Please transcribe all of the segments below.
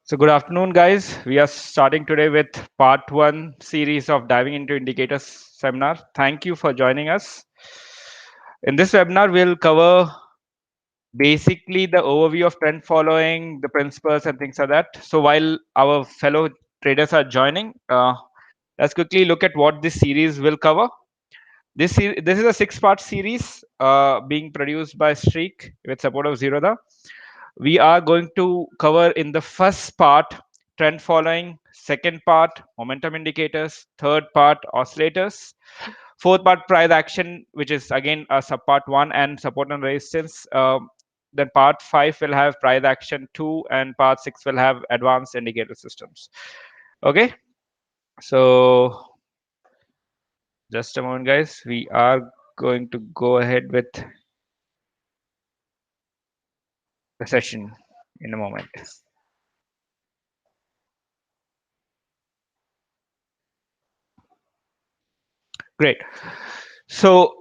So good afternoon, guys. We are starting today with part one series of diving into indicators seminar. Thank you for joining us. In this webinar, we'll cover basically the overview of trend following, the principles and things like that. So while our fellow traders are joining, let's quickly look at what this series will cover. This is a six-part series being produced by Streak with support of Zerodha. We are going to cover in the first part trend following, second part momentum indicators, third part oscillators, fourth part price action, which is again a sub part one, and support and resistance. Then part 5 will have price action 2, and part 6 will have advanced indicator systems. Okay, so just a moment, guys. We are going to go ahead with the session in a moment. Great. So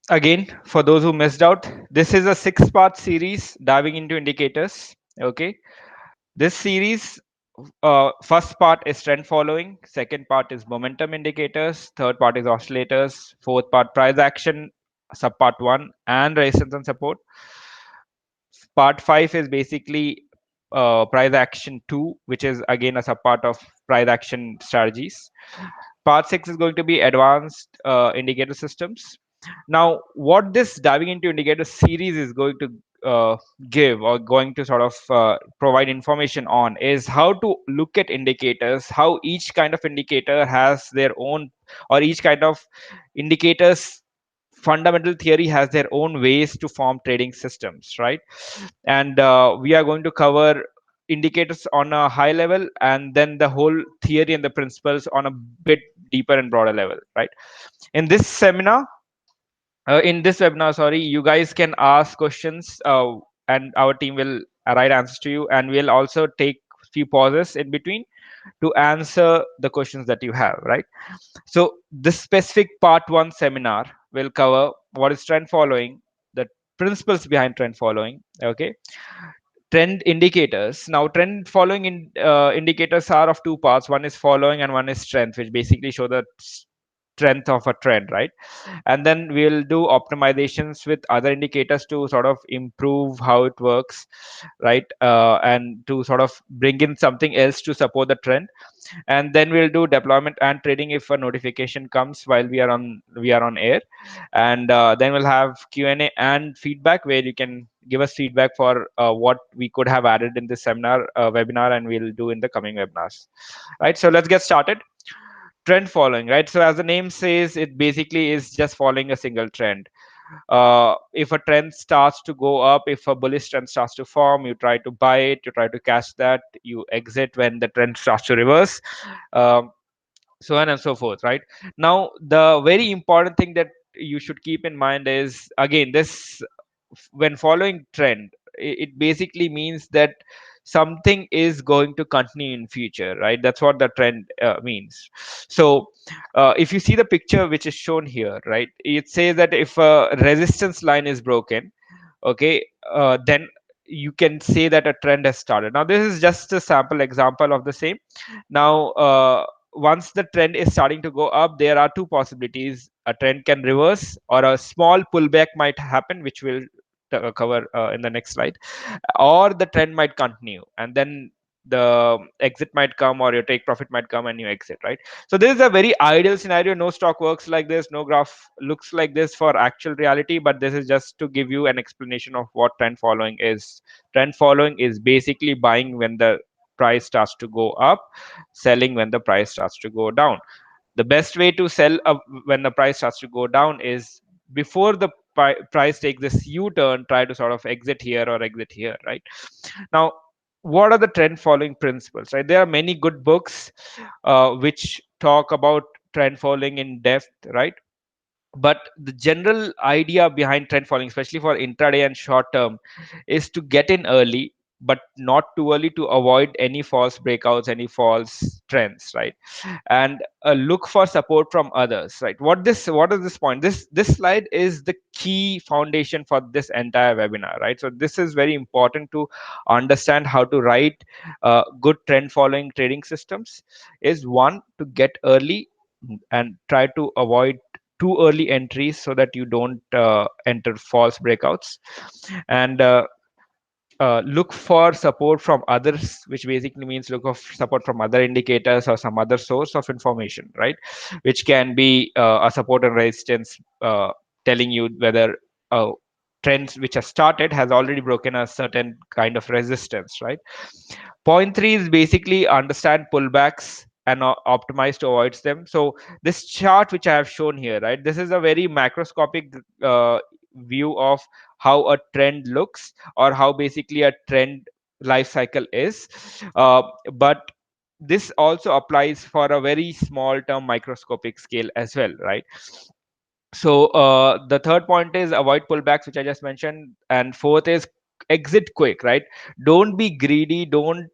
again, for those who missed out, this is a 6-part series diving into indicators. Okay, this series, first part is trend following, second part is momentum indicators, third part is oscillators, fourth part price action, sub part 1, and resistance and support. Part 5 is basically price action 2, which is again a sub part of price action strategies. Part 6 is going to be advanced indicator systems. Now, what this diving into indicator series is going to give, or going to sort of provide information on, is how to look at indicators, how each kind of indicator has their own, or each kind of indicators fundamental theory has their own ways to form trading systems, right? And we are going to cover indicators on a high level, and then the whole theory and the principles on a bit deeper and broader level, right? In this seminar, in this webinar, sorry, you guys can ask questions, and our team will write answers to you, and we'll also take few pauses in between to answer the questions that you have, right? So this specific part one seminar will cover what is trend following, the principles behind trend following, okay, trend indicators. Now trend following indicators are of two parts. One is following and one is strength, which basically show the strength of a trend, right? And then we'll do optimizations with other indicators to sort of improve how it works, right? And to sort of bring in something else to support the trend. And then we'll do deployment and trading if a notification comes while we are on air. And then we'll have Q&A and feedback, where you can give us feedback for what we could have added in this seminar webinar, and we'll do in the coming webinars, right? So let's get started. Trend following, right? So as the name says, it basically is just following a single trend. If a trend starts to go up, if a bullish trend starts to form, you try to buy it, you try to catch that, you exit when the trend starts to reverse, um, so on and so forth, right? Now the very important thing that you should keep in mind is, again, this, when following trend, it basically means that something is going to continue in future, right? That's what the trend means. So if you see the picture which is shown here, right, it says that if a resistance line is broken, okay, then you can say that a trend has started. Now this is just a sample example of the same. Now once the trend is starting to go up, there are two possibilities: a trend can reverse, or a small pullback might happen, which we'll cover in the next slide, or the trend might continue, and then the exit might come, or your take profit might come and you exit, right? So this is a very ideal scenario. No stock works like this, no graph looks like this for actual reality, but this is just to give you an explanation of what trend following is. Trend following is basically buying when the price starts to go up, selling when the price starts to go down. The best way to sell when the price starts to go down is before the price takes this u-turn, try to sort of exit here or exit here, right? Now what are the trend following principles, right? There are many good books which talk about trend following in depth, right? But the general idea behind trend following, especially for intraday and short term, is to get in early, but not too early to avoid any false breakouts, any false trends, right? And look for support from others, right? What is this point? This slide is the key foundation for this entire webinar, right? So this is very important to understand how to write good trend following trading systems. Is one, to get early and try to avoid too early entries so that you don't enter false breakouts, and look for support from others, which basically means look for support from other indicators or some other source of information, right? Which can be a support and resistance telling you whether trends which have started has already broken a certain kind of resistance, right? Point three is basically understand pullbacks and optimize to avoid them. So this chart which I have shown here, right, this is a very macroscopic view of how a trend looks, or how basically a trend life cycle is, but this also applies for a very small term microscopic scale as well, right? So the third point is avoid pullbacks, which I just mentioned, and fourth is exit quick, right? Don't be greedy. Don't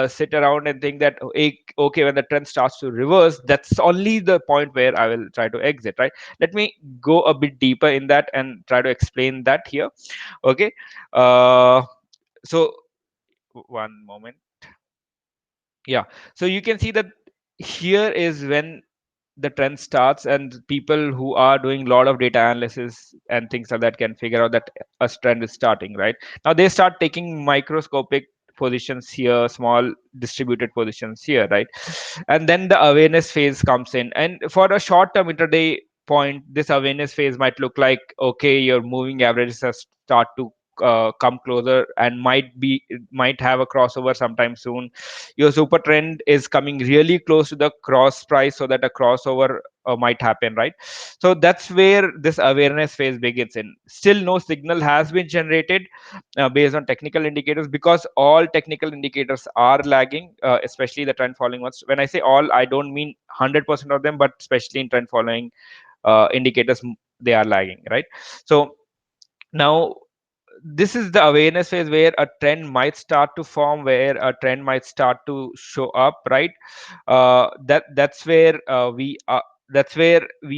sit around and think that, okay, when the trend starts to reverse, that's only the point where I will try to exit, right? Let me go a bit deeper in that and try to explain that here. Okay. So one moment. Yeah, so you can see that here is when the trend starts, and people who are doing a lot of data analysis and things like that can figure out that a trend is starting, right? Now they start taking microscopic positions here, small distributed positions here, right? And then the awareness phase comes in, and for a short term intraday point, this awareness phase might look like, okay, your moving averages have start to come closer and might have a crossover sometime soon. Your super trend is coming really close to the cross price, so that a crossover might happen, right? So that's where this awareness phase begins in. Still no signal has been generated based on technical indicators, because all technical indicators are lagging, especially the trend following ones. When I say all, I don't mean 100% of them, but especially in trend following indicators, they are lagging, right? So now this is the awareness phase where a trend might start to form, where a trend might start to show up, right? That's where we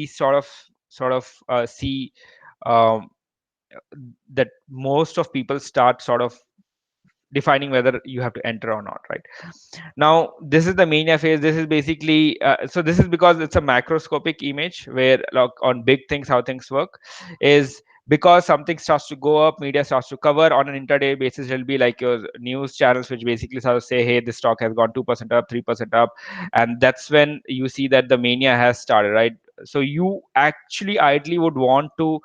sort of see um, that most of people start sort of defining whether you have to enter or not, right? Now this is the mania phase. This is basically so this is because it's a macroscopic image where, like, on big things, how things work is, because something starts to go up, media starts to cover on an intraday basis. It'll be like your news channels which basically sort of say, hey, this stock has gone 2% up, 3% up, and that's when you see that the mania has started, right? So you actually ideally would want to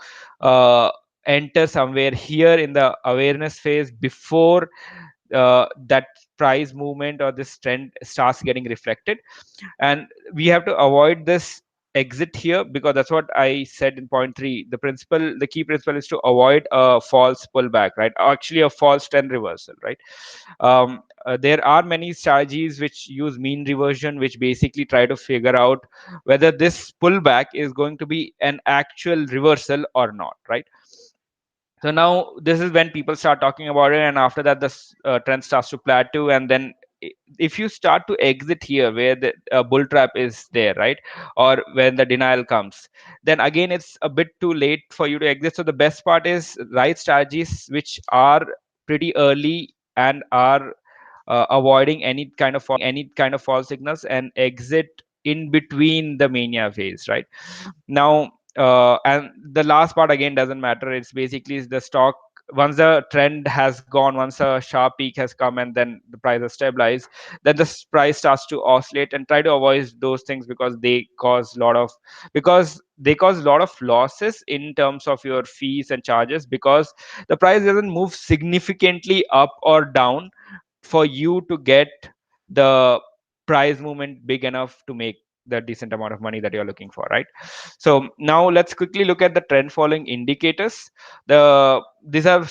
enter somewhere here in the awareness phase before that price movement or this trend starts getting reflected. And we have to avoid this exit here, because that's what I said in point three. The key principle is to avoid a false pullback, right? Actually a false trend reversal, right? There are many strategies which use mean reversion, which basically try to figure out whether this pullback is going to be an actual reversal or not, right? So now this is when people start talking about it, and after that the trend starts to plateau, and then if you start to exit here where the bull trap is there, right, or when the denial comes, then again it's a bit too late for you to exit. So the best part is right strategies which are pretty early and are avoiding any kind of false signals, and exit in between the mania phase, right? Now and the last part again doesn't matter. It's basically the stock, once the trend has gone, once a sharp peak has come and then the price has stabilized, then the price starts to oscillate, and try to avoid those things, because they cause a lot of losses in terms of your fees and charges, because the price doesn't move significantly up or down for you to get the price movement big enough to make the decent amount of money that you're looking for, right? So now let's quickly look at the trend following indicators. These are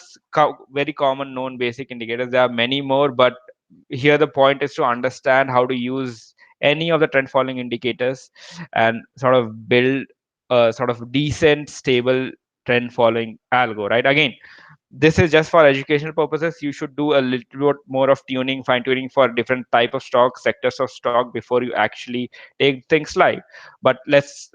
very common known basic indicators. There are many more, but here the point is to understand how to use any of the trend following indicators and sort of build a sort of decent stable trend following algo, right? Again, this is just for educational purposes. You should do a little bit more of tuning, fine tuning for different type of stock, sectors of stock, before you actually take things live. But let's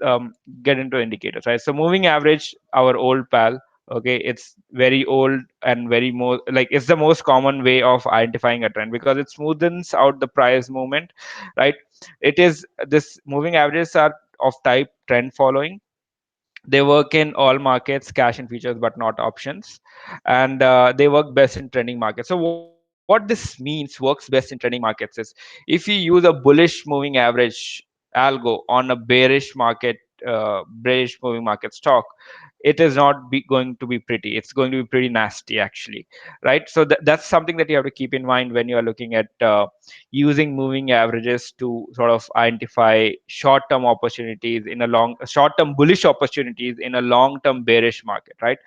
get into indicators, right? So moving average, our old pal. Okay, it's very old and very more like it's the most common way of identifying a trend because it smoothens out the price movement, right? It is this moving averages are of type trend following. They work in all markets, cash and futures, but not options, and they work best in trending markets. So what this means works best in trending markets is if you use a bullish moving average algo on a bearish moving market stock, it is not going to be pretty. It's going to be pretty nasty actually, right? So that's something that you have to keep in mind when you are looking at using moving averages to sort of identify short-term opportunities in a short-term bullish opportunities in a long-term bearish market, right?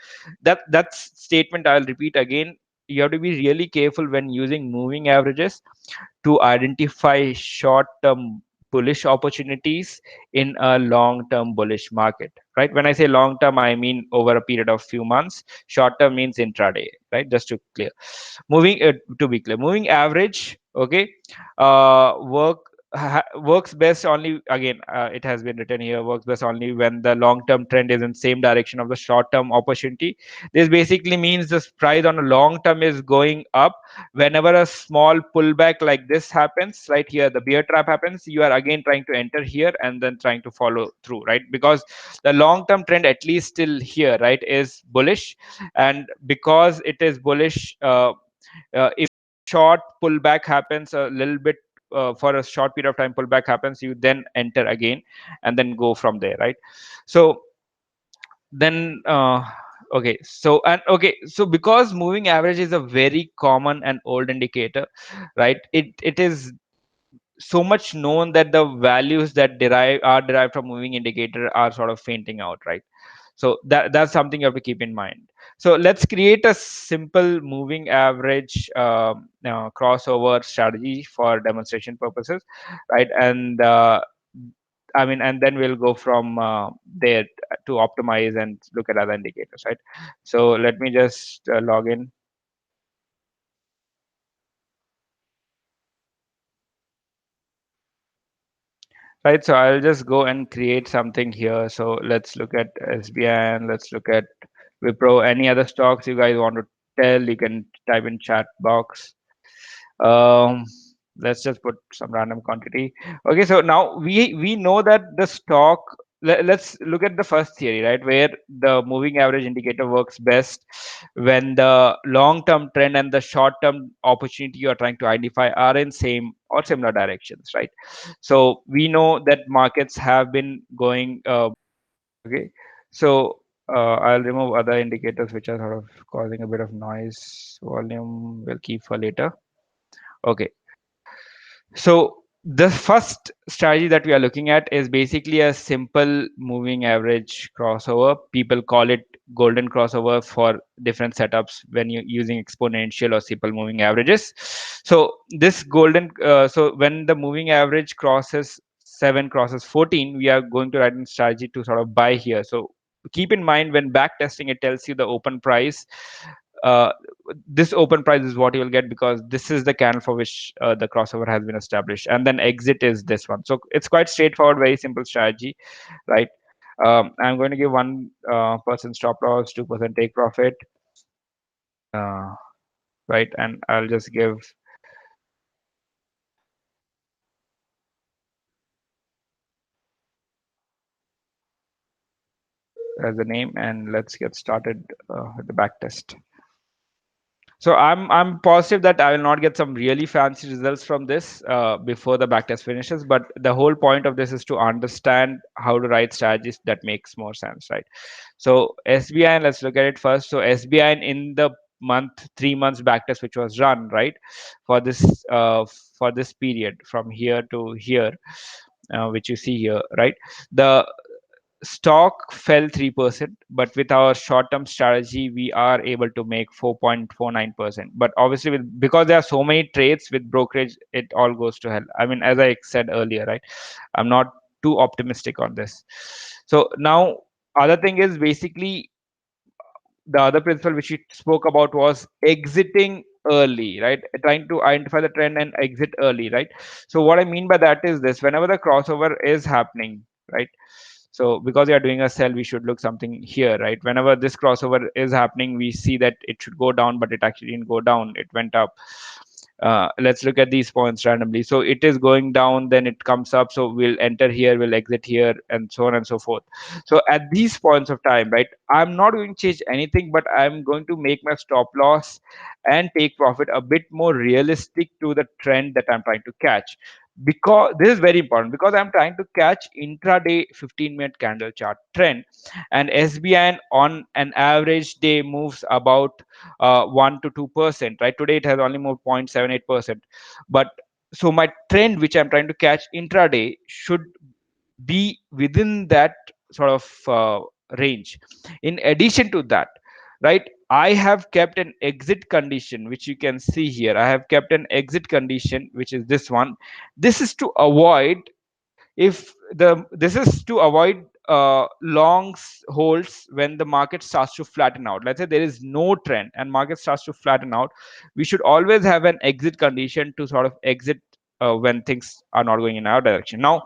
That's statement I'll repeat again. You have to be really careful when using moving averages to identify short-term bullish opportunities in a long-term bullish market, right? When I say long-term, I mean over a period of few months. Short-term means intraday, right? Just to clear. To be clear, moving average, okay, works best only, again, it has been written here, works best only when the long-term trend is in same direction of the short-term opportunity. This basically means the price on a long term is going up. Whenever a small pullback like this happens, right here, the bear trap happens, you are again trying to enter here and then trying to follow through, right? Because the long term trend, at least till here, right, is bullish. And because it is bullish, if short pullback happens a little bit, for a short period of time pullback happens, you then enter again and then go from there, right? So then so because moving average is a very common and old indicator, right, it is so much known that the values that derived from moving indicator are sort of fainting out, right? So that's something you have to keep in mind. So let's create a simple moving average crossover strategy for demonstration purposes, right? And I mean, and then we'll go from there to optimize and look at other indicators, right? So let me just log in. Right, so I'll just go and create something here. So let's look at SBN, let's look at Wipro. Any other stocks you guys want to tell, you can type in chat box. um let's just put some random quantity. Okay, so now we know that the stock, let's look at the first theory, right, where the moving average indicator works best when the long term trend and the short term opportunity you are trying to identify are in same or similar directions, right? So we know that markets have been going okay. So I'll remove other indicators which are sort of causing a bit of noise. Volume we'll keep for later. Okay, so the first strategy that we are looking at is basically a simple moving average crossover. People call it golden crossover for different setups when you're using exponential or simple moving averages. So this so when the moving average crosses 7 crosses 14, we are going to write in strategy to sort of buy here. So keep in mind when back testing, it tells you the open price. uh, this open price is what you will get because this is the candle for which the crossover has been established, and then exit is this one. So it's quite straightforward, very simple strategy, right? I'm going to give 1% stop loss, 2% take profit, uh, right? And I'll just give as a name, and let's get started with the back test. So I'm positive that I will not get some really fancy results from this before the backtest finishes. But the whole point of this is to understand how to write strategies that makes more sense, right? So SBI, let's look at it first. So SBI in the 3 months backtest which was run, right, for this period from here to here, which you see here, right? The stock fell 3%, but with our short term strategy we are able to make 4.49%. But obviously because there are so many trades with brokerage, it all goes to hell. I mean, as I said earlier, right, I'm not too optimistic on this. So now other thing is basically the other principle which we spoke about was exiting early, right? Trying to identify the trend and exit early, right? So what I mean by that is this: whenever the crossover is happening, right? So because we are doing a sell, we should look something here, right? Whenever this crossover is happening, we see that it should go down, but it actually didn't go down, it went up. Let's look at these points randomly. So it is going down, then it comes up, so we'll enter here, we'll exit here, and so on and so forth. So at these points of time, right, I'm not going to change anything, but I'm going to make my stop loss and take profit a bit more realistic to the trend that I'm trying to catch. Because this is very important, because I'm trying to catch intraday 15-minute candle chart trend, and SBN on an average day moves about 1 to 2%, right? Today it has only moved 0.78%. But so my trend which I'm trying to catch intraday should be within that sort of range. In addition to that, right, I have kept an exit condition, which you can see here. I have kept an exit condition, which is this one. This is to avoid, if the this is to avoid longs holds when the market starts to flatten out. Let's say there is no trend and market starts to flatten out, we should always have an exit condition to sort of exit when things are not going in our direction. Now,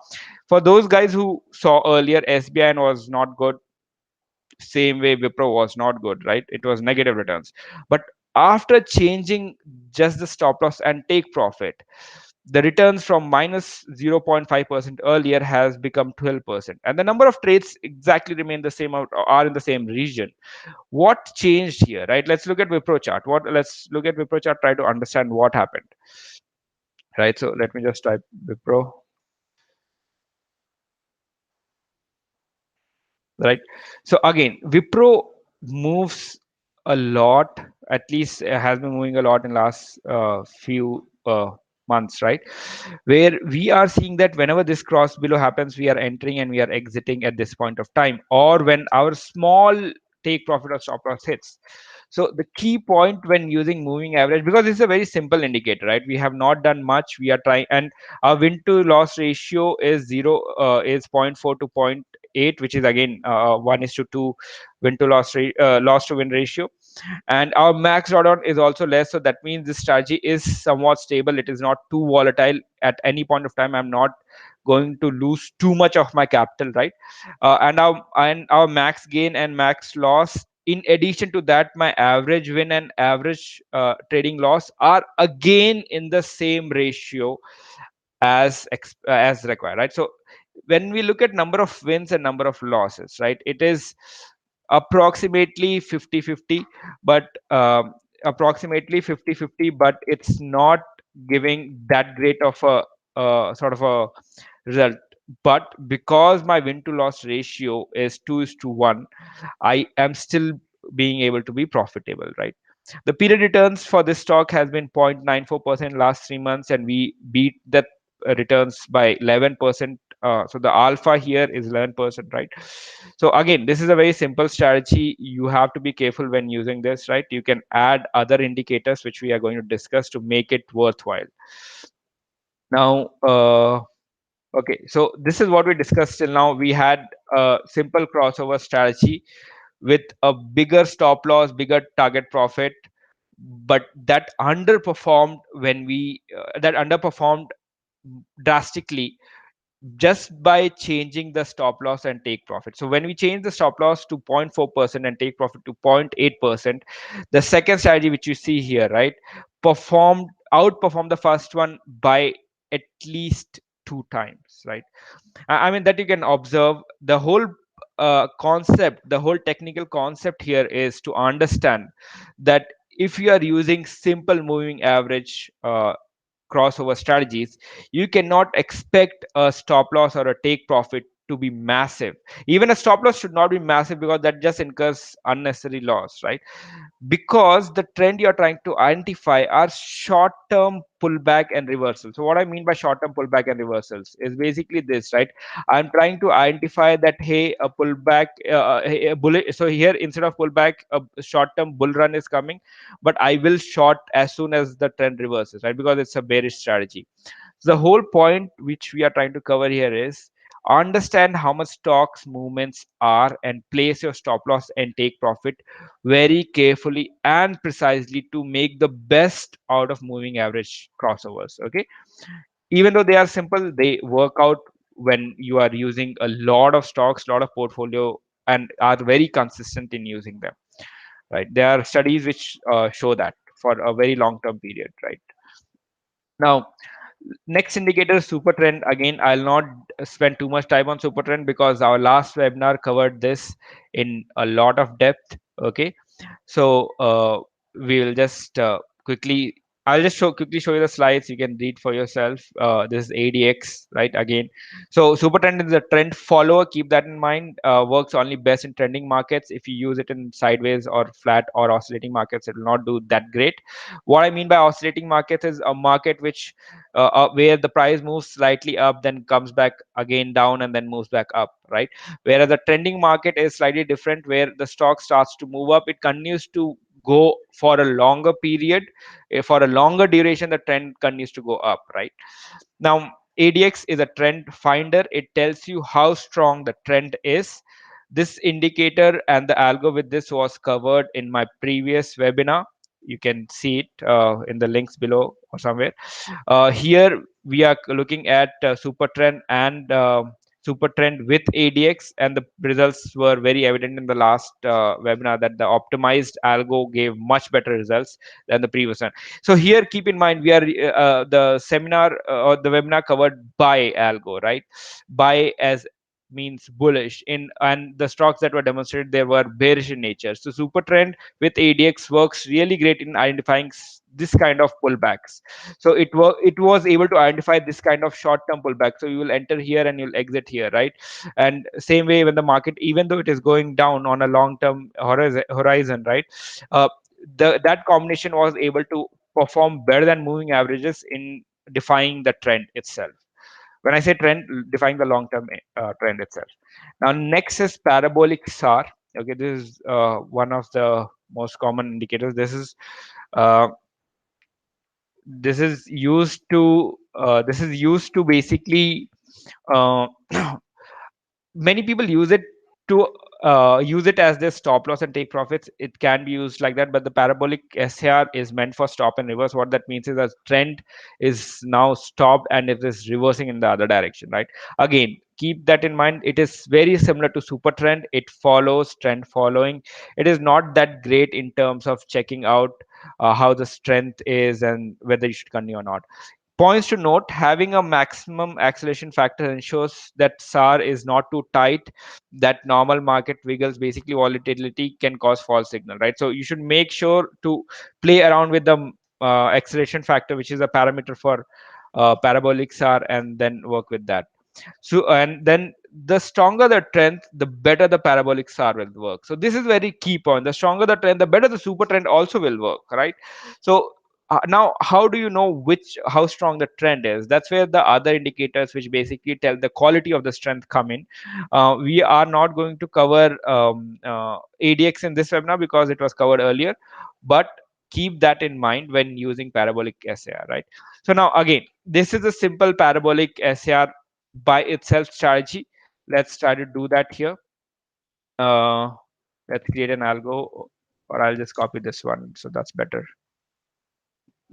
for those guys who saw earlier, SBI was not good, same way Wipro was not good, right? It was negative returns. But after changing just the stop loss and take profit, the returns from minus 0.5% earlier has become 12%, and the number of trades exactly remain the same, are in the same region. What changed here, right? Let's look at Wipro chart. Let's look at Wipro chart, try to understand what happened, right? So let me just type Wipro, right? So again, Wipro moves a lot, at least has been moving a lot in last few months, right? Where we are seeing that whenever this cross below happens, we are entering and we are exiting at this point of time, or when our small take profit or stop loss hits. So the key point when using moving average, because this is a very simple indicator, right? We have not done much, we are trying, and our win to loss ratio is is zero point 0.4 to zero point 0.8, which is again 1:2 win to loss to win ratio. And our max drawdown is also less, so that means this strategy is somewhat stable, it is not too volatile. At any point of time, I'm not going to lose too much of my capital, right? And our max gain and max loss, in addition to that, my average win and average trading loss are again in the same ratio as required, right? So when we look at number of wins and number of losses, right, it is approximately 50-50, but approximately 50-50, but it's not giving that great of a sort of a result. But because my win to loss ratio is 2:1, I am still being able to be profitable, right? The period returns for this stock has been 0.94% last 3 months, and we beat that returns by 11%. So the alpha here is 11%, right? So again, this is a very simple strategy. You have to be careful when using this, right? You can add other indicators, which we are going to discuss to make it worthwhile. Now, okay, so this is what we discussed till now. We had a simple crossover strategy with a bigger stop loss, bigger target profit, but that underperformed that underperformed drastically just by changing the stop loss and take profit. So when we change the stop loss to 0.4% and take profit to 0.8%, the second strategy which you see here, right, outperformed the first one by at least 2 times, right? I mean that you can observe. The whole concept, the whole technical concept here is to understand that if you are using simple moving average crossover strategies, you cannot expect a stop loss or a take profit to be massive. Even a stop loss should not be massive, because that just incurs unnecessary loss, right? Because the trend you're trying to identify are short term pullback and reversal. So what I mean by short term pullback and reversals is basically this, right? I'm trying to identify that, hey, a pullback, a bullet. So here, instead of pullback, a short term bull run is coming, but I will short as soon as the trend reverses, right? Because it's a bearish strategy. So the whole point which we are trying to cover here is Understand how much stocks movements are and place your stop loss and take profit very carefully and precisely to make the best out of moving average crossovers. Okay, even though they are simple, they work out when you are using a lot of stocks, lot of portfolio, and are very consistent in using them, right? There are studies which show that for a very long term period, right? Now, next indicator is super trend. Again, I'll not spend too much time on super trend because our last webinar covered this in a lot of depth. Okay, so we will just quickly. I'll just quickly show you the slides. You can read for yourself. This is ADX, right? Again, so super trend is a trend follower. Keep that in mind. Works only best in trending markets. If you use it in sideways or flat or oscillating markets, it will not do that great. What I mean by oscillating markets is a market which where the price moves slightly up, then comes back again down, and then moves back up, right? Whereas the trending market is slightly different, where the stock starts to move up, it continues to go for a longer period. For a longer duration, the trend continues to go up, right? Now, ADX is a trend finder. It tells you how strong the trend is. This indicator and the algo with this was covered in my previous webinar. You can see it in the links below or somewhere. Here we are looking at super trend and super trend with ADX, and the results were very evident in the last webinar that the optimized algo gave much better results than the previous one. So here, keep in mind, we are the seminar or the webinar covered by algo, right? Buy as means bullish in, and the stocks that were demonstrated there were bearish in nature. So super trend with ADX works really great in identifying this kind of pullbacks. So it was able to identify this kind of short term pullback. So you will enter here and you'll exit here, right? And same way when the market, even though it is going down on a long term horizon, right? uh, that combination was able to perform better than moving averages in defying the trend itself. When I say trend, defying the long term trend itself. Now next is parabolic SAR. Okay, this is one of the most common indicators. Uh, this is used to basically uh, many people use it to use it as their stop loss and take profits. It can be used like that, but the parabolic SAR is meant for stop and reverse. What that means is a trend is now stopped and it is reversing in the other direction, right? Again, keep that in mind. It is very similar to super trend. It follows trend following. It is not that great in terms of checking out how the strength is and whether you should continue or not. Points to note: having a maximum acceleration factor ensures that SAR is not too tight, that normal market wiggles, basically volatility, can cause false signal, right? So you should make sure to play around with the acceleration factor, which is a parameter for parabolic SAR, and then work with that. So, and then the stronger the trend, the better the parabolic SAR will work. So this is very key point. The stronger the trend, the better the super trend also will work, right? So now, how do you know which how strong the trend is? That's where the other indicators, which basically tell the quality of the strength, come in. We are not going to cover ADX in this webinar because it was covered earlier, but keep that in mind when using parabolic SAR, right? So now again, this is a simple parabolic SAR by itself strategy. Let's try to do that here. Uh, let's create an algo, or I'll just copy this one. So that's better.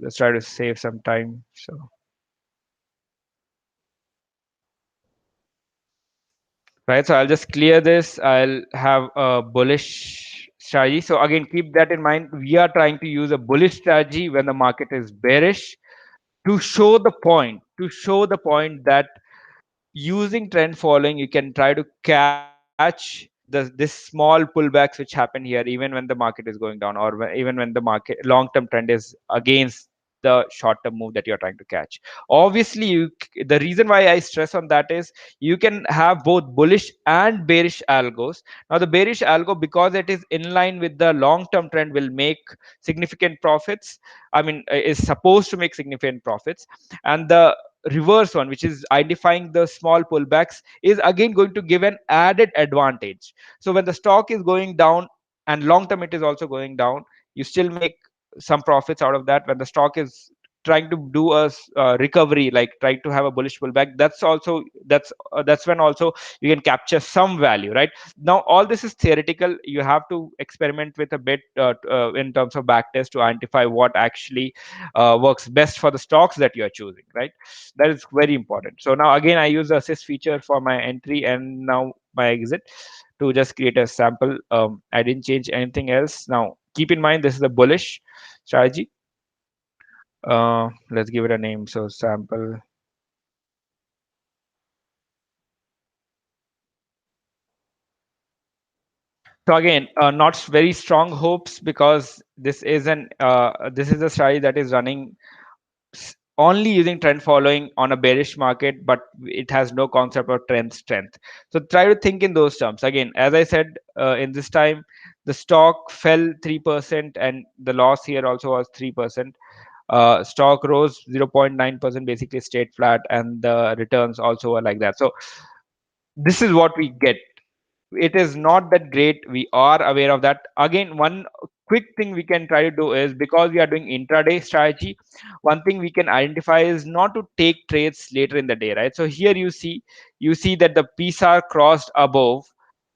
Let's try to save some time. So, right. So I'll just clear this. I'll have a bullish strategy. So again, keep that in mind. We are trying to use a bullish strategy when the market is bearish to show the point, that using trend following, you can try to catch this small pullbacks which happen here, even when the market is going down, or even when the market long term trend is against the short term move that you're trying to catch. Obviously, the reason why I stress on that is you can have both bullish and bearish algos. Now the bearish algo, because it is in line with the long term trend, will make significant profits. I mean, is supposed to make significant profits. And the reverse one, which is identifying the small pullbacks, is again going to give an added advantage. So when the stock is going down and long term it is also going down, you still make some profits out of that. When the stock is trying to do a recovery, like trying to have a bullish pullback, that's also that's when also you can capture some value, right? Now all this is theoretical. You have to experiment with a bit in terms of backtest to identify what actually works best for the stocks that you are choosing, right? That is very important. So now again, I use the assist feature for my entry and now my exit to just create a sample. I didn't change anything else. Now keep in mind, this is a bullish strategy. Let's give it a name. So sample. So again, not very strong hopes, because this is a strategy that is running only using trend following on a bearish market, but it has no concept of trend strength. So try to think in those terms. Again, as I said, in this time, the stock fell 3% and the loss here also was 3%. Stock rose 0.9%, basically stayed flat, and the returns also were like that. So this is what we get. It is not that great. We are aware of that. Again, one quick thing we can try to do is, because we are doing intraday strategy, one thing we can identify is not to take trades later in the day, right? So here you see that the PSAR crossed above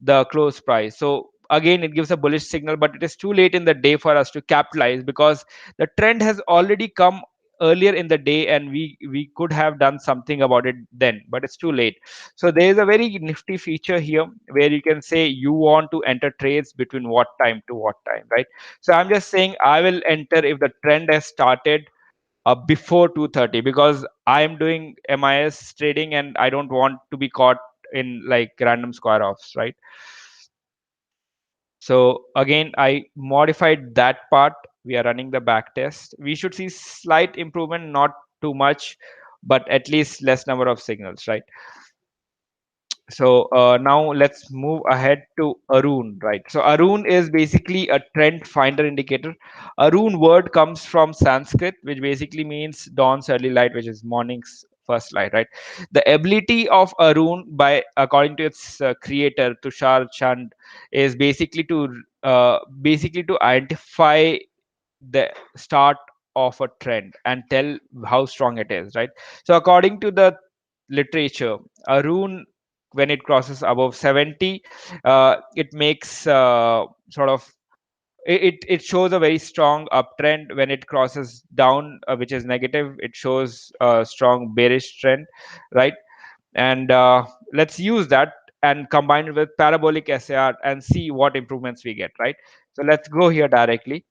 the close price. So again, it gives a bullish signal, but it is too late in the day for us to capitalize, because the trend has already come earlier in the day, and we could have done something about it then, but it's too late. So there is a very nifty feature here where you can say you want to enter trades between what time to what time, right? So I'm just saying I will enter if the trend has started before 2:30, because I am doing MIS trading and I don't want to be caught in like random square offs, right? So again, I modified that part. We are running the back test. We should see slight improvement, not too much, but at least less number of signals, right? So now let's move ahead to Aroon, right? So Aroon is basically a trend finder indicator. Aroon word comes from Sanskrit, which basically means dawn's early light, which is morning's first light, right? The ability of Aroon, by according to its creator Tushar Chand, is basically to identify the start of a trend and tell how strong it is, right? So according to the literature, Aroon, when it crosses above 70, it makes sort of it shows a very strong uptrend. When it crosses down, which is negative, it shows a strong bearish trend, right? And let's use that and combine it with parabolic SAR and see what improvements we get, right? So let's go here directly.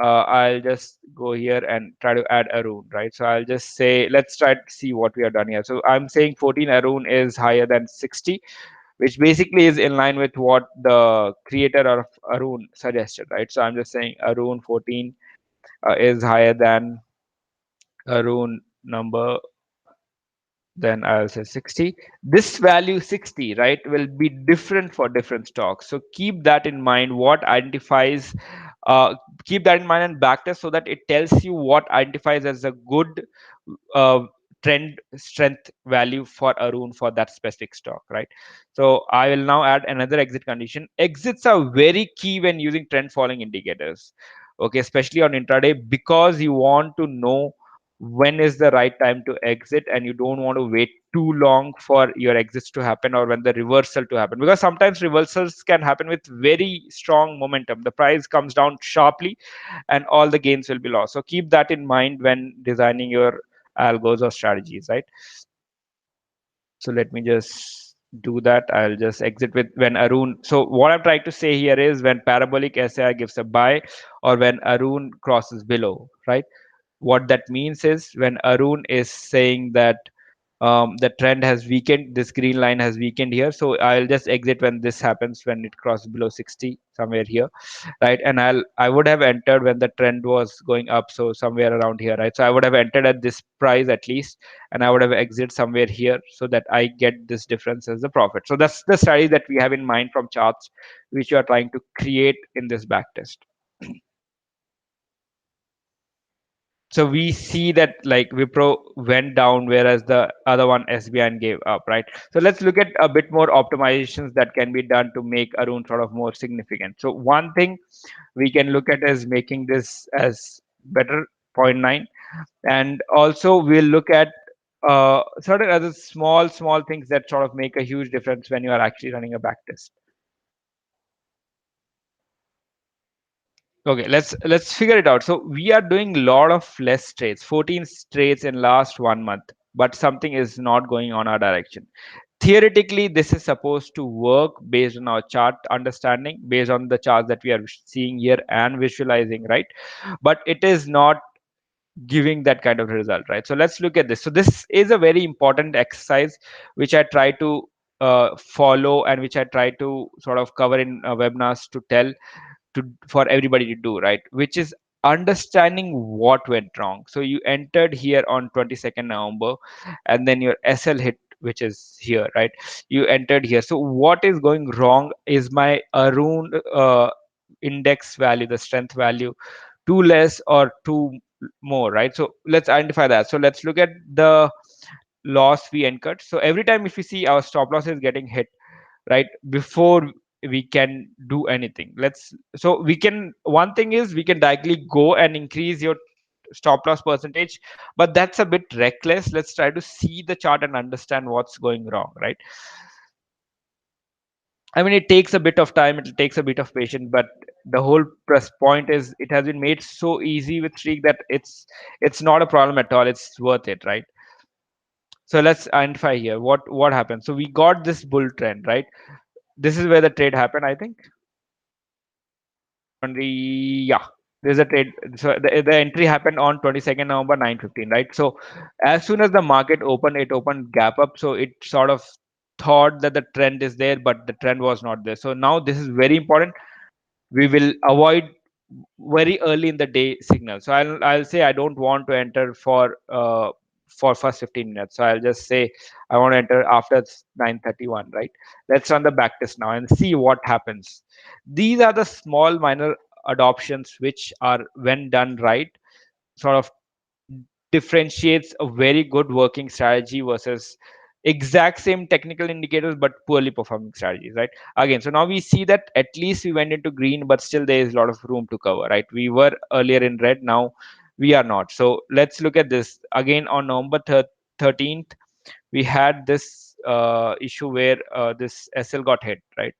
I'll just go here and try to add Aroon, right? So I'll just say, let's try to see what we have done here. So I'm saying 14 Aroon is higher than 60, which basically is in line with what the creator of Aroon suggested, right? So I'm just saying Aroon 14 is higher than Aroon number, then I'll say 60. This value 60, right, will be different for different stocks. So keep that in mind. What identifies, keep that in mind and backtest, so that it tells you what identifies as a good uh, trend strength value for Aroon for that specific stock, right? So I will now add another exit condition. Exits are very key when using trend following indicators, okay, especially on intraday, because you want to know when is the right time to exit, and you don't want to wait too long for your exits to happen, or when the reversal to happen, because sometimes reversals can happen with very strong momentum. The price comes down sharply and all the gains will be lost. So keep that in mind when designing your algos or strategies, right? So let me just do that. I'll just exit with when Aroon. So what I'm trying to say here is when parabolic SAR gives a buy, or when Aroon crosses below, right? What that means is when Aroon is saying that the trend has weakened, this green line has weakened here, so I'll just exit when this happens, when it crosses below 60, somewhere here, right? And I would have entered when the trend was going up, so somewhere around here, right? So I would have entered at this price at least, and I would have exit somewhere here, so that I get this difference as the profit. So that's the strategy that we have in mind from charts, which you are trying to create in this backtest. So we see that like Wipro went down, whereas the other one SBN gave up, right? So let's look at a bit more optimizations that can be done to make Aroon sort of more significant. So one thing we can look at is making this as better 0.9. And also we'll look at certain other small things that sort of make a huge difference when you are actually running a backtest. Okay, let's figure it out. So we are doing a lot of less trades, 14 trades in last 1 month, but something is not going on our direction. Theoretically, this is supposed to work based on our chart understanding, based on the charts that we are seeing here and visualizing, right? But it is not giving that kind of result, right? So let's look at this. So this is a very important exercise which I try to follow, and which I try to sort of cover in webinars to tell to for everybody to do, right? Which is understanding what went wrong. So you entered here on 22nd November, and then your SL hit, which is here, right? You entered here. So what is going wrong? Is my Aroon index value, the strength value, too less or too more, right? So let's identify that. So let's look at the loss we incurred. So every time if you see our stop loss is getting hit, right, before we can do anything, let's so we can, one thing is we can directly go and increase your stop loss percentage, but that's a bit reckless. Let's try to see the chart and understand what's going wrong, right? I mean, it takes a bit of time, it takes a bit of patience, but the whole press point is it has been made so easy with Streak that it's not a problem at all. It's worth it, right? So let's identify here what happened. So we got this bull trend, right? This is where the trade happened, I think. 20, yeah, there's a trade. So the entry happened on 22nd November 9:15, right? So as soon as the market opened, it opened gap up. So it sort of thought that the trend is there, but the trend was not there. So now this is very important. We will avoid very early in the day signal. So I'll say I don't want to enter for first 15 minutes. So I'll just say I want to enter after 9:31, right? Let's run the backtest now and see what happens. These are the small minor adoptions which are, when done right, sort of differentiates a very good working strategy versus exact same technical indicators but poorly performing strategies, right? Again, so now we see that at least we went into green, but still there is a lot of room to cover, right? We were earlier in red, now we are not. So let's look at this again. On November 13th, we had this issue where this SL got hit, right?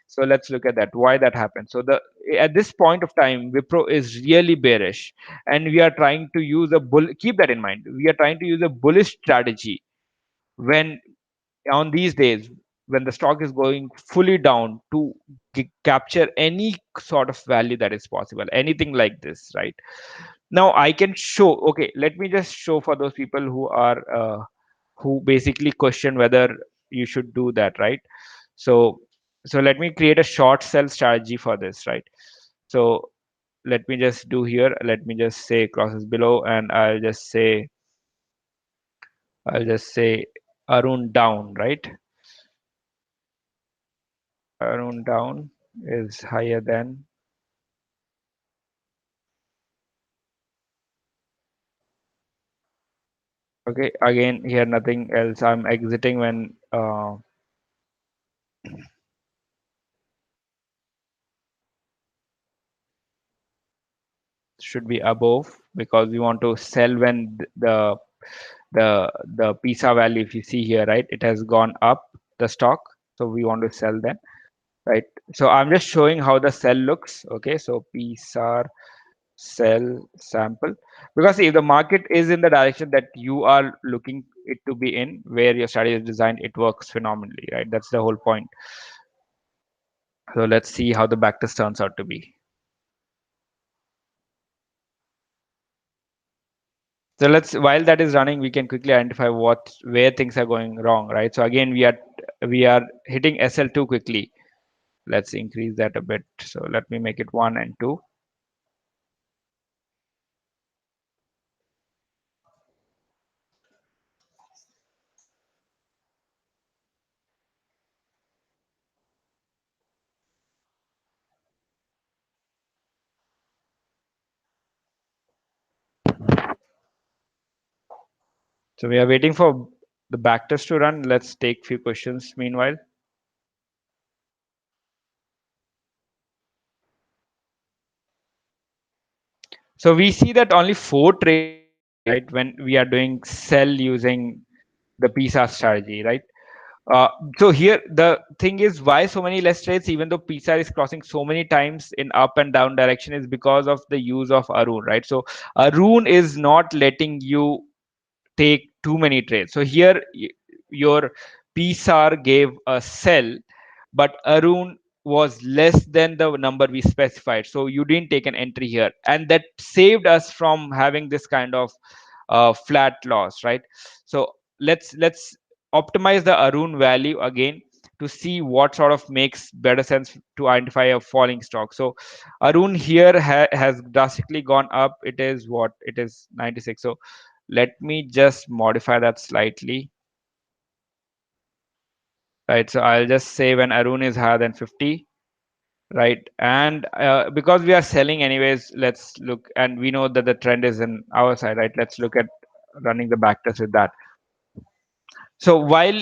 So let's look at that, why that happened. So the at this point of time, Wipro is really bearish, and we are trying to use a bull. Keep that in mind. We are trying to use a bullish strategy when, on these days, when the stock is going fully down, to capture any sort of value that is possible, anything like this, right? Now I can show. Okay, let me just show for those people who basically question whether you should do that, right? So so let me create a short sell strategy for this, right? So let me just do here, let me just say crosses below, and I'll just say Arun down, right? Arun down is higher than. Okay, again here nothing else. I'm exiting when should be above, because we want to sell when the PISA value, if you see here, right, it has gone up, the stock. So we want to sell then, right? So I'm just showing how the sell looks. Okay, so PISA sell sample, because if the market is in the direction that you are looking it to be in, where your strategy is designed, it works phenomenally, right? That's the whole point. So let's see how the backtest turns out to be. So let's, while that is running, we can quickly identify where things are going wrong, right? So again, we are hitting SL too quickly. Let's increase that a bit. So let me make it 1 and 2. So we are waiting for the backtest to run. Let's take few questions meanwhile. So we see that only 4 trades right? When we are doing sell using the PSAR strategy, right? Uh, so here the thing is why so many less trades, even though PSAR is crossing so many times in up and down direction, is because of the use of Aroon, right? So Aroon is not letting you take too many trades. So here your PSAR gave a sell, but Aroon was less than the number we specified. So you didn't take an entry here, and that saved us from having this kind of flat loss, right? So let's optimize the Aroon value again to see what sort of makes better sense to identify a falling stock. So Aroon here has drastically gone up. It is what it is 96. So let me just modify that slightly, right? So I'll just say when Aroon is higher than 50, right? And because we are selling anyways, let's look, and we know that the trend is in our side, right? Let's look at running the backtest with that. So while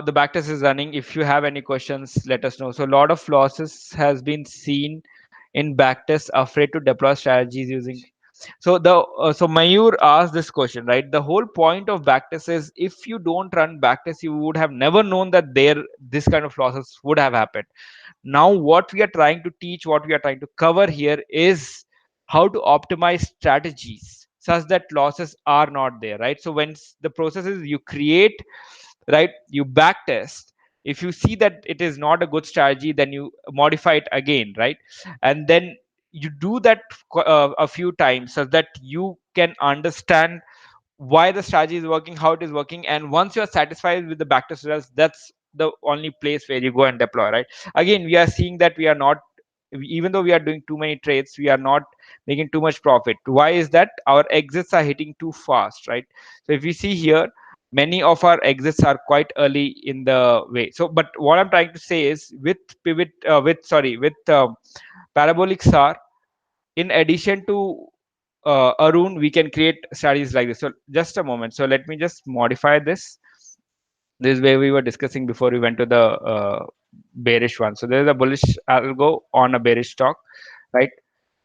the backtest is running, if you have any questions, let us know. So a lot of losses has been seen in backtest, afraid to deploy strategies using. So Mayur asked this question, right? The whole point of backtest is if you don't run backtest, you would have never known that there this kind of losses would have happened. Now what we are trying to teach, what we are trying to cover here is how to optimize strategies such that losses are not there, right? So when the process is you create, right, you back test. If you see that it is not a good strategy, then you modify it again, right? And then you do that a few times so that you can understand why the strategy is working, how it is working, and once you are satisfied with the backtest results, that's the only place where you go and deploy, right? Again, we are seeing that we are not, even though we are doing too many trades, we are not making too much profit. Why is that? Our exits are hitting too fast, right? So if you see here, many of our exits are quite early in the way. So but what I'm trying to say is with pivot with sorry with Parabolic SAR, in addition to Aroon, we can create strategies like this. So just a moment. So let me just modify this. This is where we were discussing before we went to the bearish one. So there is a bullish algo on a bearish stock, right?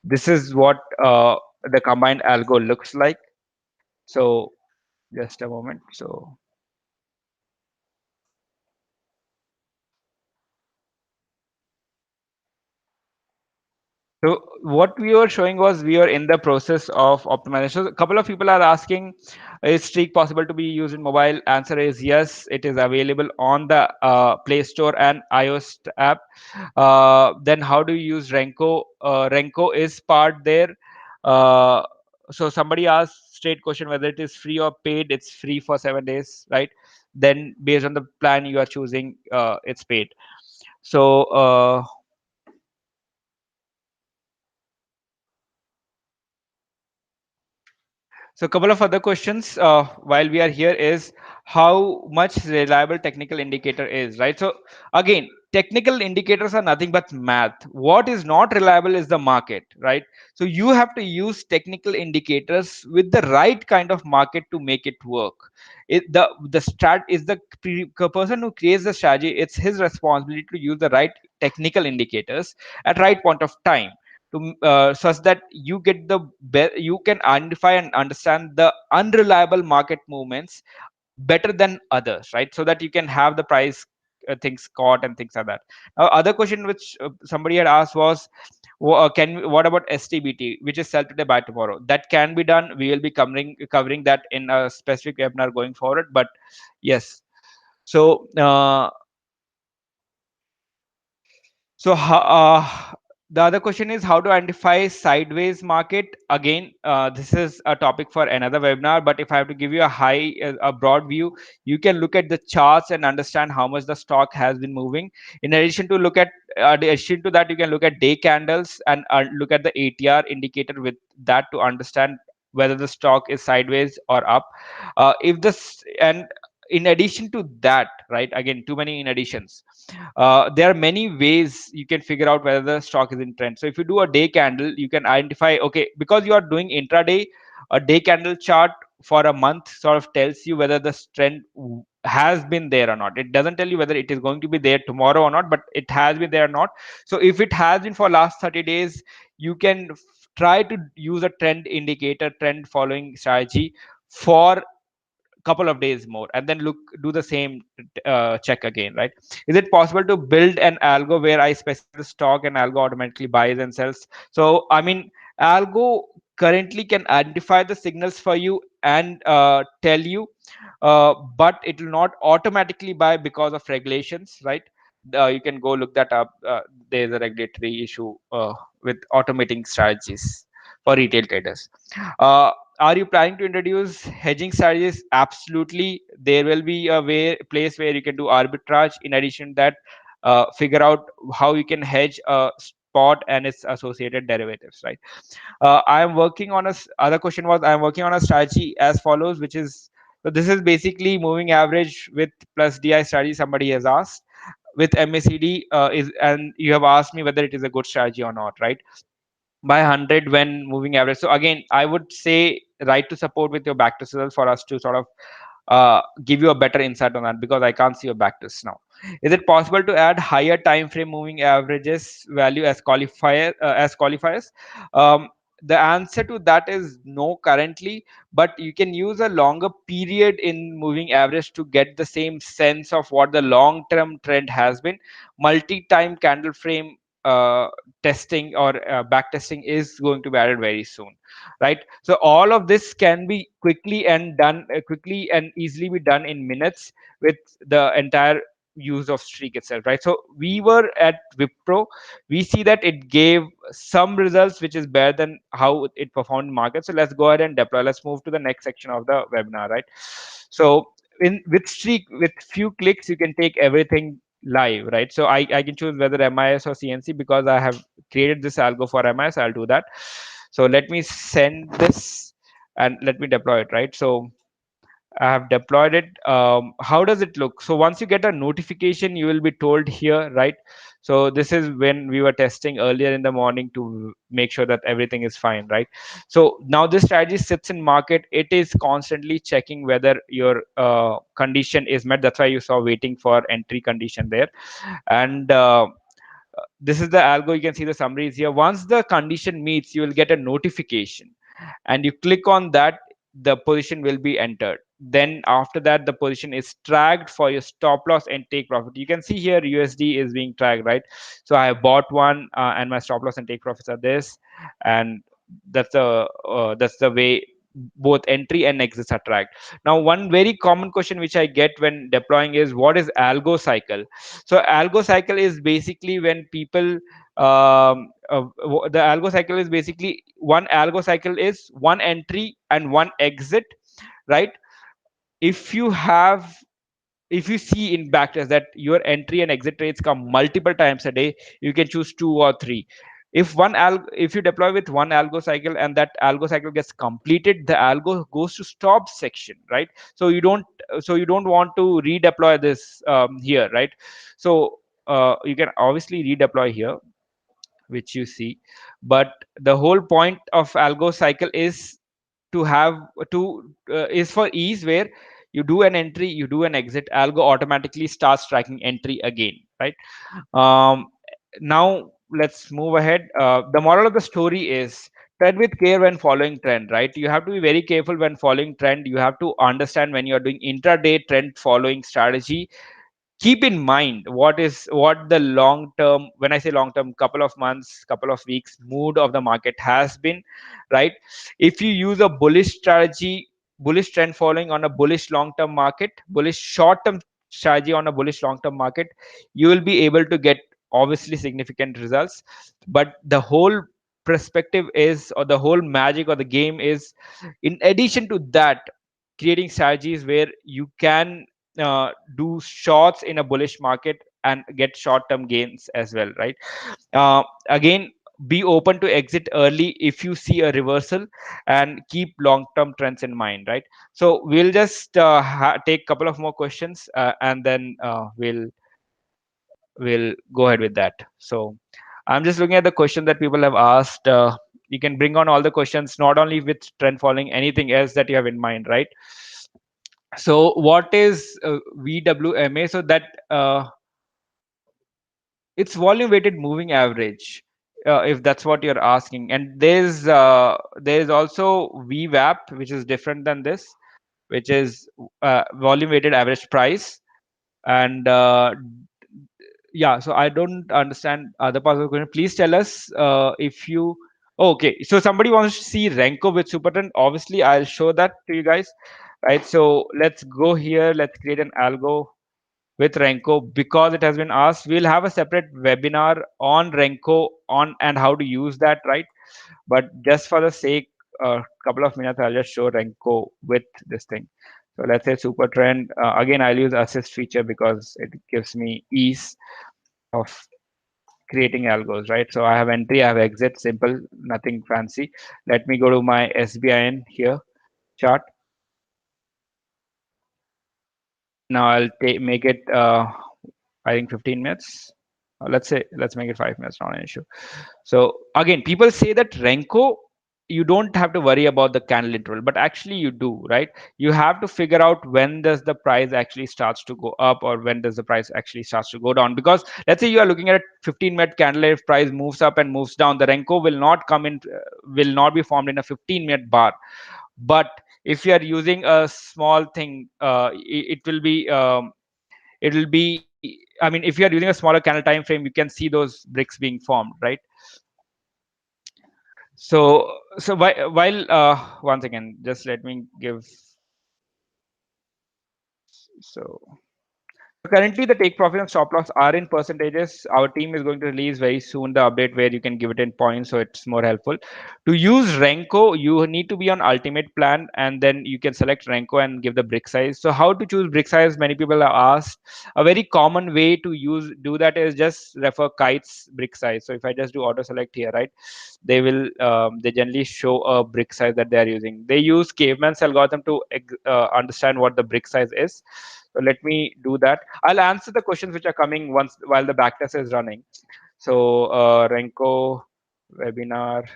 This is what the combined algo looks like. So just a moment. So So what we were showing was we are in the process of optimization. So a couple of people are asking, is Streak possible to be used in mobile? Answer is yes. It is available on the Play Store and iOS app. Then how do you use Renko? Renko is part there. Uh, so somebody asked straight question whether it is free or paid. It's free for 7 days, right? Then based on the plan you are choosing, it's paid. So So a couple of other questions while we are here is how much reliable technical indicator is, right? So again, technical indicators are nothing but math. What is not reliable is the market, right? So you have to use technical indicators with the right kind of market to make it work. The strat is the person who creates the strategy. It's his responsibility to use the right technical indicators at right point of time to such that you get the you can identify and understand the unreliable market movements better than others, right? So that you can have the price things caught and things like that. Now other question which somebody had asked was what about STBT, which is sell today buy tomorrow? That can be done. We will be covering that in a specific webinar going forward, but yes. So the other question is how to identify sideways market. Again, this is a topic for another webinar. But if I have to give you a broad view, you can look at the charts and understand how much the stock has been moving. In addition to that, you can look at day candles and look at the ATR indicator with that to understand whether the stock is sideways or up. If this and in addition to that, right? Again, too many in additions, there are many ways you can figure out whether the stock is in trend. So if you do a day candle, you can identify, okay, because you are doing intraday, a day candle chart for a month sort of tells you whether the trend has been there or not. It doesn't tell you whether it is going to be there tomorrow or not, but it has been there or not. So if it has been for last 30 days, you can try to use a trend indicator, trend following strategy for couple of days more, and then look, do the same check again, right? Is it possible to build an algo where I specify the stock and algo automatically buys and sells? So I mean, algo currently can identify the signals for you and tell you, but it will not automatically buy because of regulations, right? You can go look that up. There's a regulatory issue with automating strategies for retail traders. Are you planning to introduce hedging strategies? Absolutely. There will be a place where you can do arbitrage. In addition to that, figure out how you can hedge a spot and its associated derivatives, right? I am working on other question was, I am working on a strategy as follows, which is, so this is basically moving average with plus DI strategy. Somebody has asked with MACD is, and you have asked me whether it is a good strategy or not, right? By 100 when moving average. So again, I would say write to support with your backtest results for us to sort of give you a better insight on that, because I can't see your backtest now. Is it possible to add higher time frame moving averages value as qualifiers? Um, the answer to that is no currently, but you can use a longer period in moving average to get the same sense of what the long term trend has been. Multi-time candle frame testing or back testing is going to be added very soon, right? So all of this can be quickly and easily be done in minutes with the entire use of streak itself, right? So we were at Wipro, we see that it gave some results which is better than how it performed in market. So let's go ahead and deploy. Let's move to the next section of the webinar, right? So in with streak, with few clicks you can take everything live, right? So I can choose whether MIS or CNC, because I have created this algo for MIS. I'll do that. So let me send this and let me deploy it, right? So I have deployed it. How does it look? So once you get a notification, you will be told here, right? So this is when we were testing earlier in the morning to make sure that everything is fine, right? So now this strategy sits in market. It is constantly checking whether your condition is met. That's why you saw waiting for entry condition there. And this is the algo. You can see the summaries here. Once the condition meets, you will get a notification, and you click on that, the position will be entered. Then after that, the position is tracked for your stop loss and take profit. You can see here USD is being tracked, right? So I have bought one, and my stop loss and take profits are this, and that's the way both entry and exits are tracked. Now one very common question which I get when deploying is, what is algo cycle? So algo cycle is basically when people the algo cycle is basically, one algo cycle is one entry and one exit, right? If you have, if you see in backtest that your entry and exit rates come multiple times a day, you can choose two or three. If you deploy with one algo cycle and that algo cycle gets completed, the algo goes to stop section, right? So you don't want to redeploy this here, right? So you can obviously redeploy here, which you see, but the whole point of algo cycle is to have to is for ease, where you do an entry, you do an exit, algo automatically starts tracking entry again, right? um, Now let's move ahead. The moral of the story is, tread with care when following trend, right? You have to be very careful when following trend. You have to understand when you are doing intraday trend following strategy, keep in mind what the long term, when I say long term, couple of months, couple of weeks mood of the market has been, right? If you use a bullish strategy, bullish trend following on a bullish long term market, bullish short term strategy on a bullish long term market, you will be able to get obviously significant results. But the whole perspective is, or the whole magic of the game is, in addition to that, creating strategies where you can do shorts in a bullish market and get short term gains as well, right? Again, be open to exit early if you see a reversal, and keep long term trends in mind, right? So we'll just take a couple of more questions, and then we'll go ahead with that. So I'm just looking at the question that people have asked. You can bring on all the questions, not only with trend following, anything else that you have in mind, right? So what is VWMA? So that it's volume weighted moving average, if that's what you're asking. And there's also VWAP, which is different than this. which is volume weighted average price. And yeah, so I don't understand other parts of the question. Please tell us if you. Oh, okay, so somebody wants to see Renko with Supertrend. Obviously, I'll show that to you guys. Right. So let's go here. Let's create an algo with Renko because it has been asked. We'll have a separate webinar on Renko on and how to use that. Right. But just for the sake, a couple of minutes, I'll just show Renko with this thing. So let's say super trend. Again, I'll use assist feature because it gives me ease of creating algos, right? So I have entry, I have exit, simple, nothing fancy. Let me go to my SBIN here chart. Now I'll make it, I think 15 minutes. Let's make it 5 minutes, not an issue. So again, people say that Renko, you don't have to worry about the candle interval, but actually you do, right? You have to figure out when does the price actually starts to go up or when does the price actually starts to go down. Because let's say you are looking at a 15-minute candle, if price moves up and moves down, the Renko will not come in, will not be formed in a 15-minute bar. But if you are using a small thing, it will be. I mean, if you are using a smaller candle time frame, you can see those bricks being formed, right? So once again, just let me give. So currently, the take profit and stop loss are in percentages. Our team is going to release very soon the update where you can give it in points, so it's more helpful. To use Renko, you need to be on ultimate plan, and then you can select Renko and give the brick size. So how to choose brick size? Many people are asked. A very common way to do that is just refer Kite's brick size. So if I just do auto select here, right, they generally show a brick size that they are using. They use Caveman's algorithm to understand what the brick size is. So let me do that. I'll answer the questions which are coming once while the backtest is running. So Renko webinar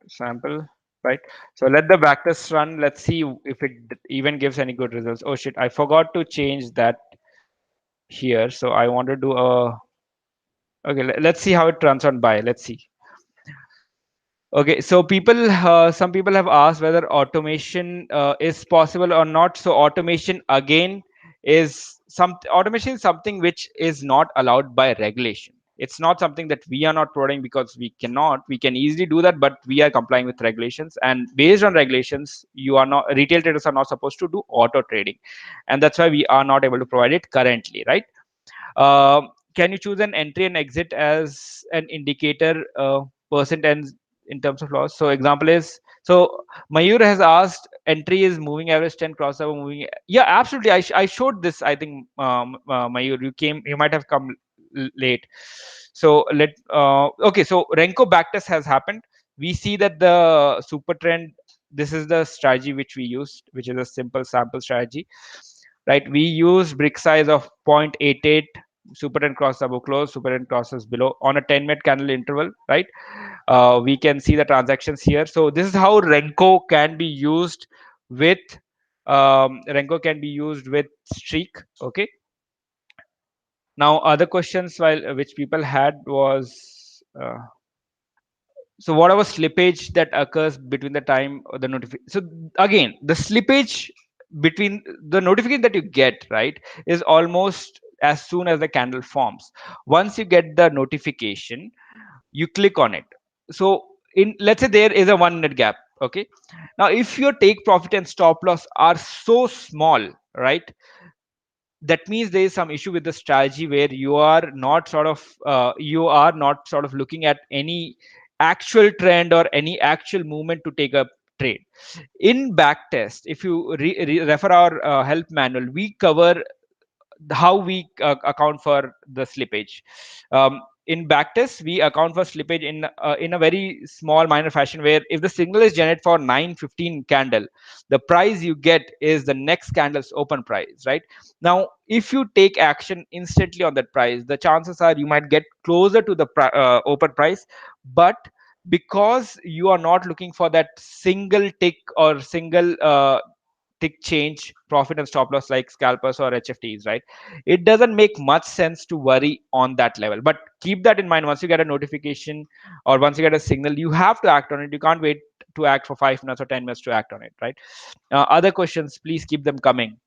sample, right? So let the backtest run. Let's see if it even gives any good results. Oh shit, I forgot to change that here. So I want to do a. Okay, let's see how it runs on buy. Let's see. Okay, so some people have asked whether automation is possible or not. So automation is something which is not allowed by regulation. It's not something that we are not providing because we cannot. We can easily do that, but we are complying with regulations. And based on regulations, retail traders are not supposed to do auto trading, and that's why we are not able to provide it currently, right? Can you choose an entry and exit as an indicator percent ends in terms of loss? So example is, so Mayur has asked, entry is moving average 10 crossover moving. Yeah, absolutely. I showed this. I think Mayur, you might have come late. So okay. So Renko backtest has happened. We see that the super trend. This is the strategy which we used, which is a simple sample strategy, right? We use brick size of 0.88, super and cross above close, super and crosses below on a 10-minute candle interval, right? We can see the transactions here. So this is how with Renko can be used with streak. Okay. Now other questions which people had was so whatever slippage that occurs between the time of the notification. So again, the slippage between the notification that you get, right, is almost as soon as the candle forms. Once you get the notification, you click on it. So in, let's say there is a 1 minute gap. Okay. Now if your take profit and stop loss are so small, right, that means there is some issue with the strategy where you are not sort of looking at any actual trend or any actual movement to take a trade. In backtest, if you refer our help manual, we cover how we account for the slippage. In backtest, we account for slippage in a very small minor fashion, where if the signal is generated for 9:15 candle, the price you get is the next candle's open price, right? Now if you take action instantly on that price, the chances are you might get closer to the open price. But because you are not looking for that single tick or single tick change profit and stop loss like scalpers or HFTs, right? It doesn't make much sense to worry on that level. But keep that in mind. Once you get a notification or once you get a signal, you have to act on it. You can't wait to act for 5 minutes or 10 minutes to act on it, right? Other questions, please keep them coming.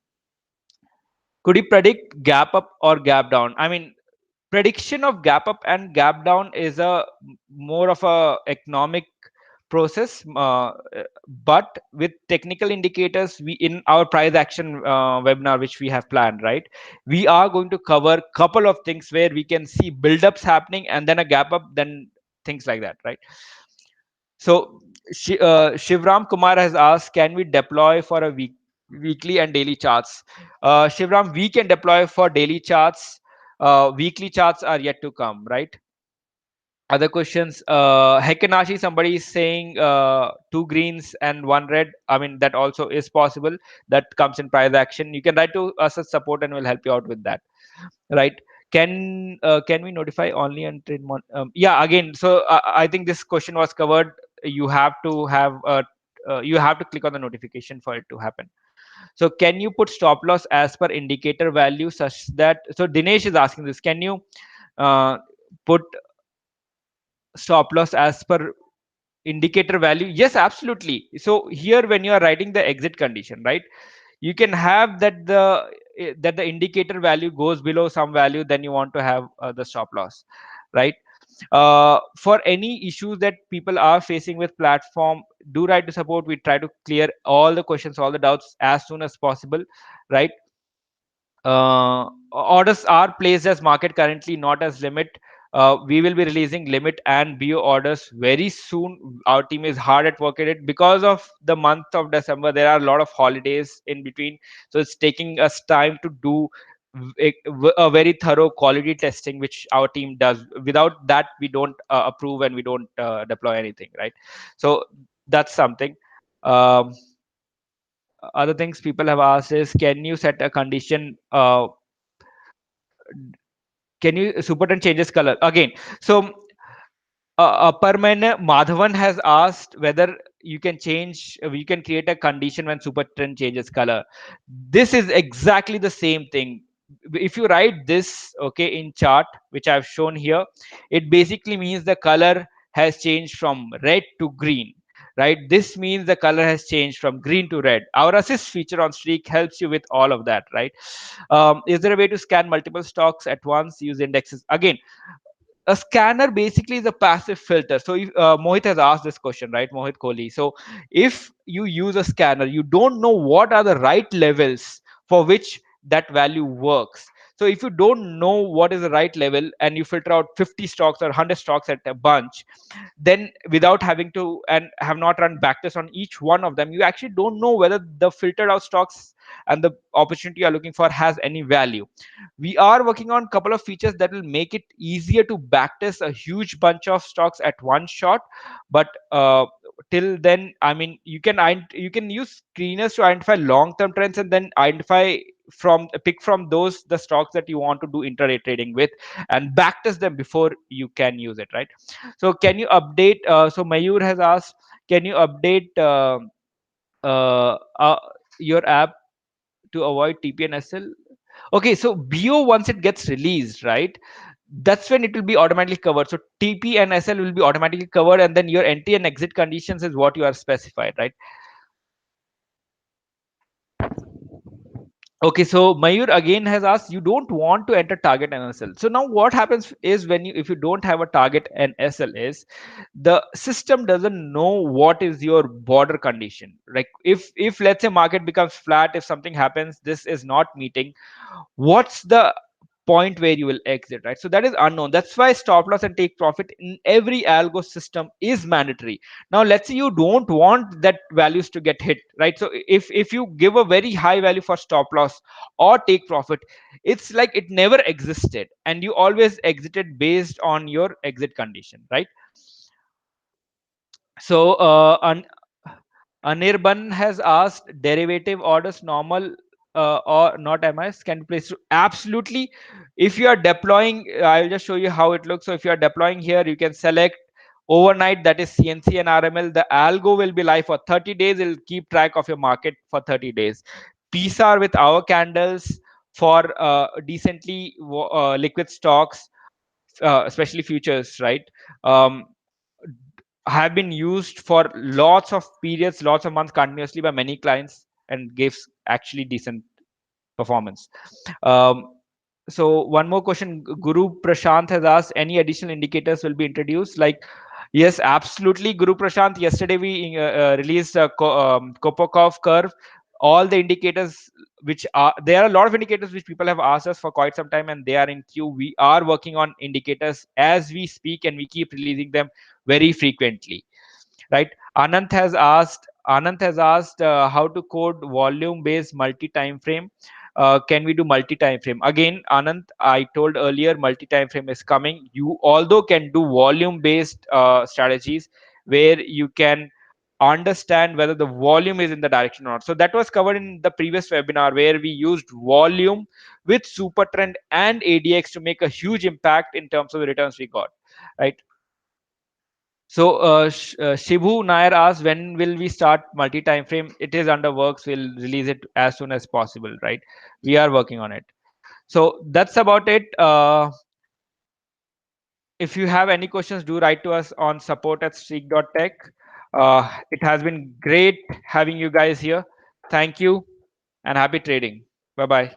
Could you predict gap up or gap down? I mean, prediction of gap up and gap down is a more of a economic process, but with technical indicators, we in our price action webinar which we have planned, right, we are going to cover couple of things where we can see build-ups happening and then a gap up, then things like that, right? So Shivram Kumar has asked, can we deploy for a weekly and daily charts? Shivram, we can deploy for daily charts. Weekly charts are yet to come, right? Other questions. Hekanashi, somebody is saying two greens and one red. I mean, that also is possible. That comes in price action. You can write to us as support and we'll help you out with that, right? Can we notify only on trade yeah, again, so I think this question was covered. You have to have you have to click on the notification for it to happen. So can you put stop loss as per indicator value such that, so Dinesh is asking this, can you uh, put stop loss as per indicator value? Yes, absolutely. So here when you are writing the exit condition, right, you can have that the indicator value goes below some value, then you want to have the stop loss, right? For any issues that people are facing with platform, do write to support. We try to clear all the questions, all the doubts as soon as possible, right? Orders are placed as market currently, not as limit. We will be releasing limit and BO orders very soon. Our team is hard at work at it because of the month of December. There are a lot of holidays in between, so it's taking us time to do a very thorough quality testing, which our team does. Without that, we don't approve and we don't deploy anything, right? So that's something. Um, Other things people have asked is, can you set a condition, can you super ten changes color again? So Parman Madhavan has asked whether you can change, you can create a condition when super trend changes color. This is exactly the same thing. If you write this, okay, in chart which I've shown here, it basically means the color has changed from red to green, right? This means the color has changed from green to red. Our assist feature on Streak helps you with all of that, right? Is there a way to scan multiple stocks at once, use indexes? Again, a scanner basically is a passive filter. So if, Mohit has asked this question, right? Mohit Kohli. So if you use a scanner, you don't know what are the right levels for which that value works. So if you don't know what is the right level and you filter out 50 stocks or 100 stocks at a bunch, then without having to and have not run backtest on each one of them, you actually don't know whether the filtered out stocks and the opportunity you're looking for has any value. We are working on a couple of features that will make it easier to backtest a huge bunch of stocks at one shot, but till then, I mean, you can use screeners to identify long term trends and then identify from pick from those the stocks that you want to do intraday trading with and backtest them before you can use it, right? So can you update, so Mayur has asked, can you update uh, uh, your app to avoid TP and SL? Okay, so BO, once it gets released, right, that's when it will be automatically covered. So TP and SL will be automatically covered, and then your entry and exit conditions is what you are specified, right? Okay, so Mayur again has asked, you don't want to enter target and SL. So now what happens is, when you, if you don't have a target and SL, is the system doesn't know what is your border condition. Like if let's say market becomes flat, if something happens, this is not meeting, what's the point where you will exit, right? So that is unknown. That's why stop loss and take profit in every algo system is mandatory. Now let's say you don't want that values to get hit, right? So if you give a very high value for stop loss or take profit, it's like it never existed and you always exited based on your exit condition, right? So Anirban has asked, derivative orders normal or not MIS can be placed. Absolutely. If you are deploying, I'll just show you how it looks. So if you are deploying here, you can select overnight, that is CNC and RML. The algo will be live for 30 days. It'll keep track of your market for 30 days. PSAR with our candles for decently liquid stocks, especially futures, right? Um, have been used for lots of periods, lots of months continuously by many clients, and gives actually decent performance. Um, so one more question, Guru Prashant has asked, any additional indicators will be introduced? Like, yes, absolutely, Guru Prashant. Yesterday we released a Kopokov curve. All the indicators, which are there are a lot of indicators which people have asked us for quite some time, and they are in queue. We are working on indicators as we speak, and we keep releasing them very frequently, right? Anant has asked how to code volume based multi time frame. Can we do multi time frame? Again, Anant, I told earlier, multi time frame is coming. You although can do volume based strategies where you can understand whether the volume is in the direction or not. So that was covered in the previous webinar where we used volume with super trend and ADX to make a huge impact in terms of the returns we got, right? So Shibhu Nair asks, when will we start multi time frame? It is under works. We'll release it as soon as possible, right? We are working on it. So that's about it. If you have any questions, do write to us on support@streak.tech. It has been great having you guys here. Thank you and happy trading. Bye bye.